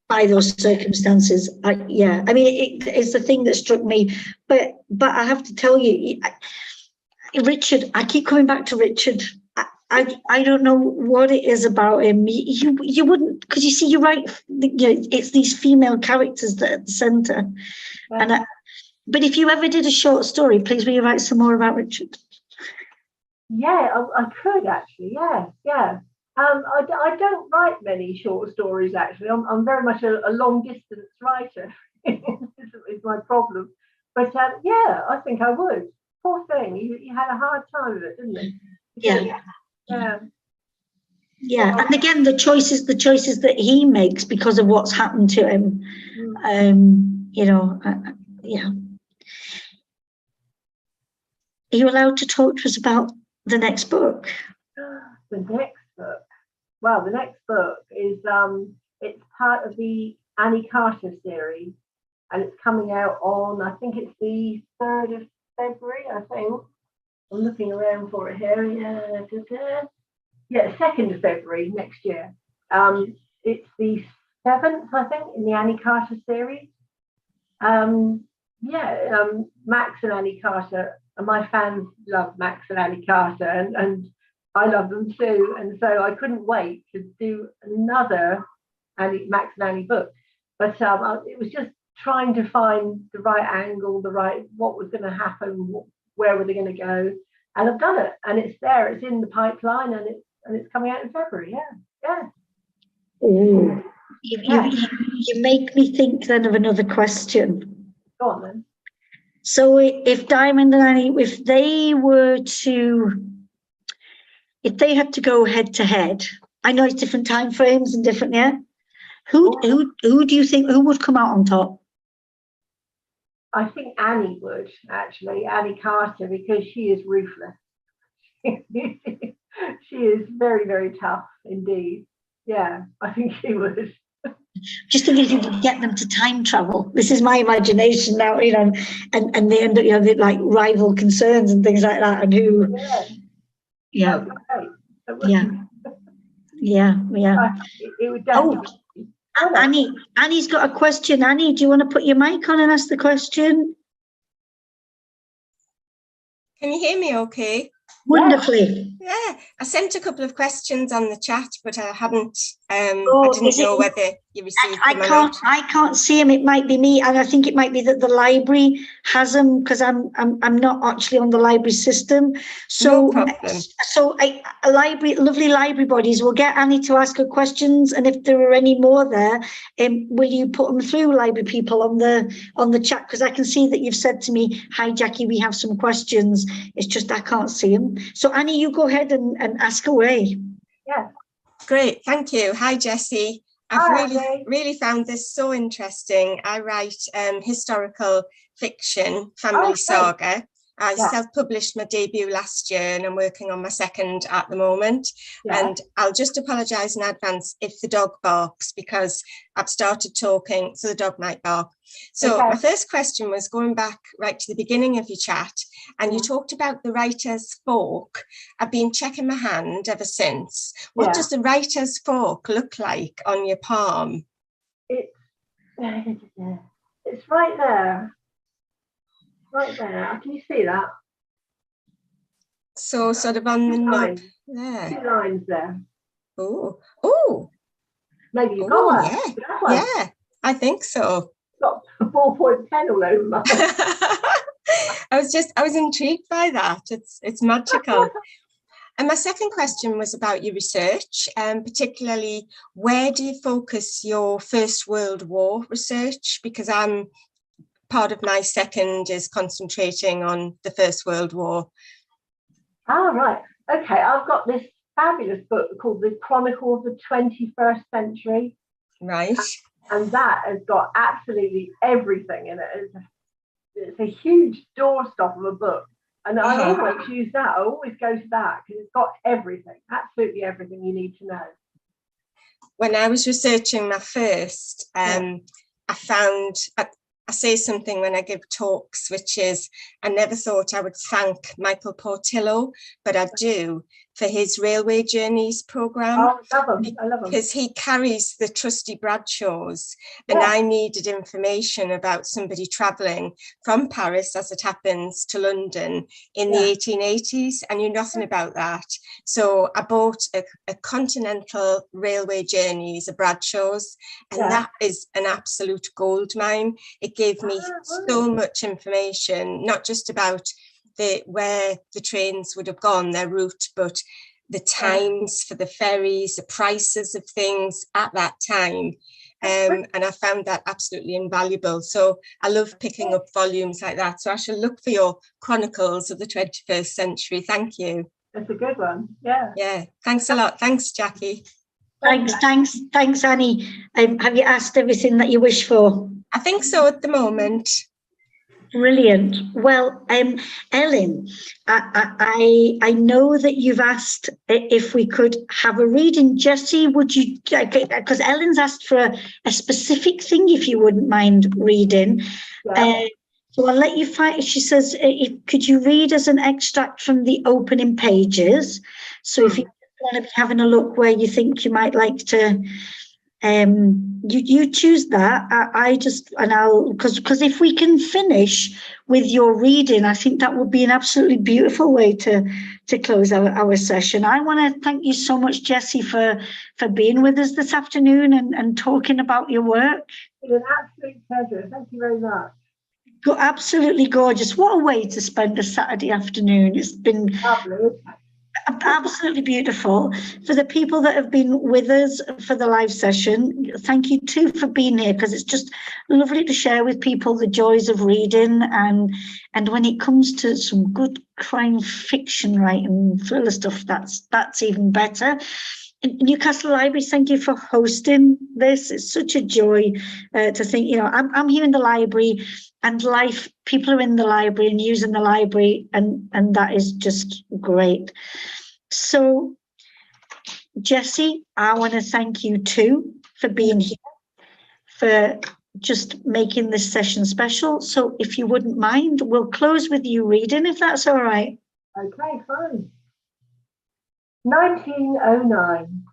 [SPEAKER 1] by those circumstances. I mean, it's the thing that struck me. But I have to tell you, Richard, I keep coming back to Richard. I don't know what it is about him. You wouldn't, because you see, you're right. You know, it's these female characters that are at the centre. And but if you ever did a short story, please will you write some more about Richard?
[SPEAKER 2] Yeah, I could actually. Yeah. I don't write many short stories actually. I'm very much a long distance writer. Is my problem. But I think I would. Poor thing, he had a hard time with it, didn't he?
[SPEAKER 1] Yeah. And again, the choices that he makes because of what's happened to him. You know, yeah. Are you allowed to talk to us about the next book?
[SPEAKER 2] The next book. Well, the next book is it's part of the Annie Carter series, and it's coming out on, I think it's the 3rd of February, I think. I'm looking around for it here. Yeah, 2nd of February next year. It's the 7th, I think, in the Annie Carter series. Max and Annie Carter, and my fans love Max and Annie Carter, and I love them too. And so I couldn't wait to do another Max and Annie book. But it was just trying to find the right angle, what was going to happen, where were they going to go, and I've done it, and it's there, it's in the pipeline, and it's coming out in February. Yeah.
[SPEAKER 1] Ooh. You make me think then of another question.
[SPEAKER 2] Go on then.
[SPEAKER 1] So if Diamond and Annie, if they were to if they had to go head to head, I know it's different time frames and different, yeah. Who do you think, who would come out on top?
[SPEAKER 2] I think Annie would, actually, Annie Carter, because she is ruthless. She is very, very tough indeed. Yeah, I think she would.
[SPEAKER 1] Just think if you could get them to time travel. This is my imagination now, you know, and they end up, you know, like rival concerns and things like that, and who, yeah, yeah.
[SPEAKER 2] It would definitely.
[SPEAKER 1] Annie's got a question. Annie, do you want to put your mic on and ask the question?
[SPEAKER 4] Can you hear me okay?
[SPEAKER 1] Wonderfully.
[SPEAKER 4] Yeah, I sent a couple of questions on the chat, but I haven't, I didn't know whether you received them or not.
[SPEAKER 1] I can't see them. It might be me, and I think it might be that the library has them, because I'm not actually on the library system. So,
[SPEAKER 4] no problem.
[SPEAKER 1] So a library, lovely library bodies will get Annie to ask her questions, and if there are any more there, will you put them through, library people, on the chat? Because I can see that you've said to me, "Hi Jackie, we have some questions." It's just I can't see them. So Annie, you go ahead and ask away.
[SPEAKER 2] Yeah.
[SPEAKER 4] Great, thank you. Hi Jessie. I've really found this so interesting. I write historical fiction, family saga. I self-published my debut last year, and I'm working on my second at the moment. And I'll just apologise in advance if the dog barks, because I've started talking, so the dog might bark. So my first question was going back right to the beginning of your chat, and you talked about the writer's fork. I've been checking my hand ever since. What does the writer's fork look like on your palm?
[SPEAKER 2] It's right there. Right there. Can you see that?
[SPEAKER 4] So sort of on the knob there.
[SPEAKER 2] 2 lines there.
[SPEAKER 4] Oh.
[SPEAKER 2] Maybe you've got one.
[SPEAKER 4] Yeah, I think so.
[SPEAKER 2] Got a 4-point pen all over my
[SPEAKER 4] I was intrigued by that. It's magical. And my second question was about your research, particularly where do you focus your First World War research? Because part of my second is concentrating on the First World War.
[SPEAKER 2] Right. Okay, I've got this fabulous book called The Chronicle of the 21st Century.
[SPEAKER 4] Right.
[SPEAKER 2] And that has got absolutely everything in it. It's a huge doorstop of a book. And I always use that. I always go to that because it's got everything, absolutely everything you need to know.
[SPEAKER 4] When I was researching my first, I found... I say something when I give talks, which is, I never thought I would thank Michael Portillo, but I do, for his Railway Journeys programme.
[SPEAKER 2] Oh, I love him.
[SPEAKER 4] Because he carries the trusty Bradshaws, and I needed information about somebody travelling from Paris, as it happens, to London in the 1880s. I knew nothing about that. So I bought a Continental Railway Journeys, a Bradshaws, and that is an absolute goldmine. It gave me so much information, not just about where the trains would have gone, their route, but the times for the ferries, the prices of things at that time. And I found that absolutely invaluable. So I love picking up volumes like that. So I shall look for your Chronicles of the 21st Century. Thank you.
[SPEAKER 2] That's a good one. Yeah.
[SPEAKER 4] Yeah. Thanks a lot. Thanks, Jackie.
[SPEAKER 1] Thanks, Annie. Have you asked everything that you wish for?
[SPEAKER 4] I think so at the moment.
[SPEAKER 1] Brilliant. Well, Ellen, I know that you've asked if we could have a reading. Jessie, would you, because Ellen's asked for a specific thing, if you wouldn't mind reading. So I'll let you find. She says, could you read us an extract from the opening pages? So if you want to be having a look where you think you might like to, you choose that. Because if we can finish with your reading, I think that would be an absolutely beautiful way to close our session. I want to thank you so much, Jessie, for being with us this afternoon and talking about your work.
[SPEAKER 2] It was an absolute pleasure. Thank you very much.
[SPEAKER 1] Absolutely gorgeous. What a way to spend a Saturday afternoon. It's been
[SPEAKER 2] lovely.
[SPEAKER 1] Absolutely beautiful. For the people that have been with us for the live session, thank you too for being here, because it's just lovely to share with people the joys of reading, and when it comes to some good crime fiction writing, thriller stuff, that's even better. Newcastle Library, thank you for hosting this. It's such a joy to think, you know, I'm here in the library, and people are in the library and using the library, and that is just great. So, Jessie, I want to thank you too for being here, for just making this session special. So if you wouldn't mind, we'll close with you reading, if that's all right.
[SPEAKER 2] Okay, fine. 1909.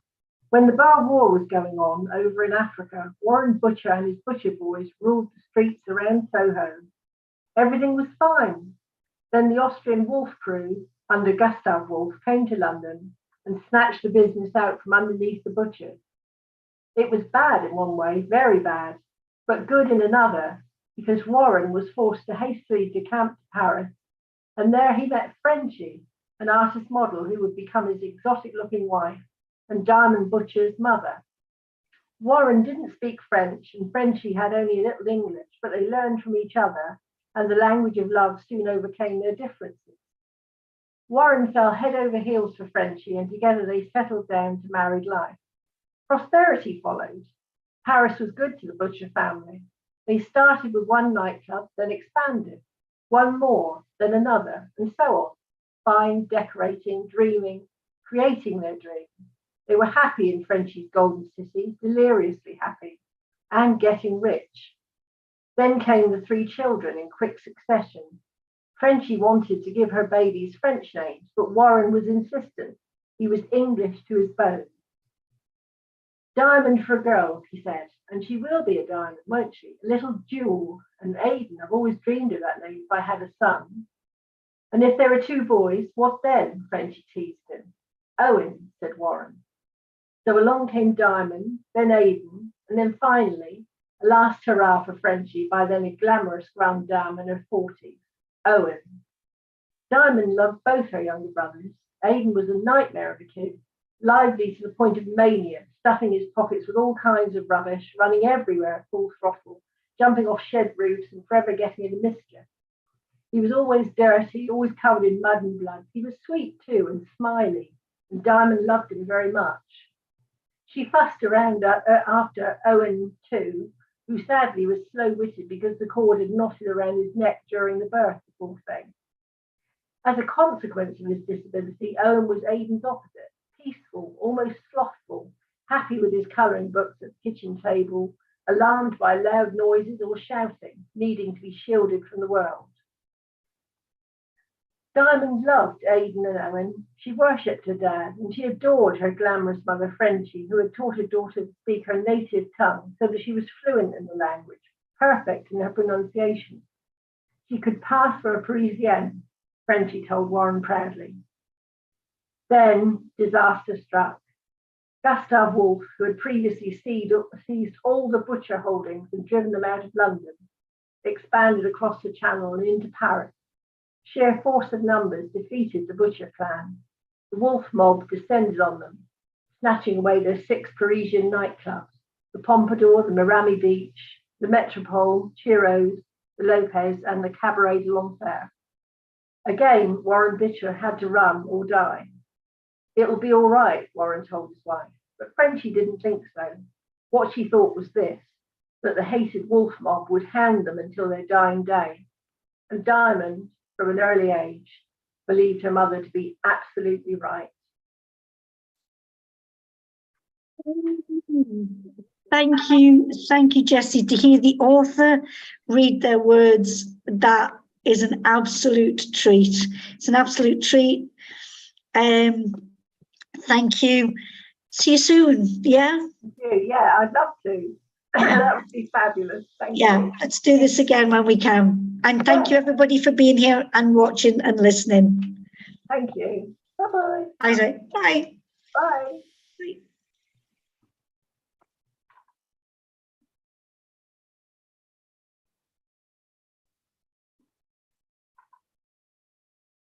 [SPEAKER 2] When the Boer War was going on over in Africa, Warren Butcher and his butcher boys ruled the streets around Soho. Everything was fine. Then the Austrian Wolf crew, under Gustav Wolf, came to London and snatched the business out from underneath the butchers. It was bad in one way, very bad, but good in another, because Warren was forced to hastily decamp to Paris, and there he met Frenchie, an artist model who would become his exotic-looking wife and Diamond Butcher's mother. Warren didn't speak French, and Frenchie had only a little English, but they learned from each other, and the language of love soon overcame their differences. Warren fell head over heels for Frenchie, and together they settled down to married life. Prosperity followed. Paris was good to the Butcher family. They started with one nightclub, then expanded, one more, then another, and so on, buying, decorating, dreaming, creating their dreams. They were happy in Frenchie's golden city, deliriously happy, and getting rich. Then came the 3 children in quick succession. Frenchie wanted to give her babies French names, but Warren was insistent. He was English to his bones. Diamond for a girl, he said, and she will be a diamond, won't she? A little jewel, and Aidan, I've always dreamed of that name if I had a son. And if there are 2 boys, what then? Frenchie teased him. Owen, said Warren. So along came Diamond, then Aidan, and then finally, a last hurrah for Frenchie, by then a glamorous grande dame in her 40s, Owen. Diamond loved both her younger brothers. Aidan was a nightmare of a kid, lively to the point of mania, stuffing his pockets with all kinds of rubbish, running everywhere at full throttle, jumping off shed roofs and forever getting into mischief. He was always dirty, always covered in mud and blood. He was sweet too and smiley, and Diamond loved him very much. She fussed around after Owen too, who sadly was slow-witted because the cord had knotted around his neck during the birth, the poor thing. As a consequence of his disability, Owen was Aidan's opposite, peaceful, almost slothful, happy with his colouring books at the kitchen table, alarmed by loud noises or shouting, needing to be shielded from the world. Diamond loved Aidan and Owen. She worshipped her dad, and she adored her glamorous mother, Frenchie, who had taught her daughter to speak her native tongue so that she was fluent in the language, perfect in her pronunciation. She could pass for a Parisienne, Frenchie told Warren proudly. Then disaster struck. Gustav Wolf, who had previously seized all the butcher holdings and driven them out of London, expanded across the Channel and into Paris. Sheer force of numbers defeated the Butcher clan. The Wolf mob descended on them, snatching away their 6 Parisian nightclubs, the Pompadour, the Mirami Beach, the Metropole, Chiro's, the Lopez, and the Cabaret de l'Enfer. Again, Warren Butcher had to run or die. It'll be all right, Warren told his wife, but Frenchie didn't think so. What she thought was this, that the hated Wolf mob would hound them until their dying day. And Diamond, from an early age, believed her mother to be absolutely right.
[SPEAKER 1] Thank you, Jessie. To hear the author read their words, that is an absolute treat. It's an absolute treat. Thank you. See you soon. Yeah?
[SPEAKER 2] Yeah, I'd love to. That would be fabulous. Thank you.
[SPEAKER 1] Let's do this again when we can. And thank you, everybody, for being here and watching and listening.
[SPEAKER 2] Thank you. Bye-bye.
[SPEAKER 1] Bye.
[SPEAKER 2] Bye.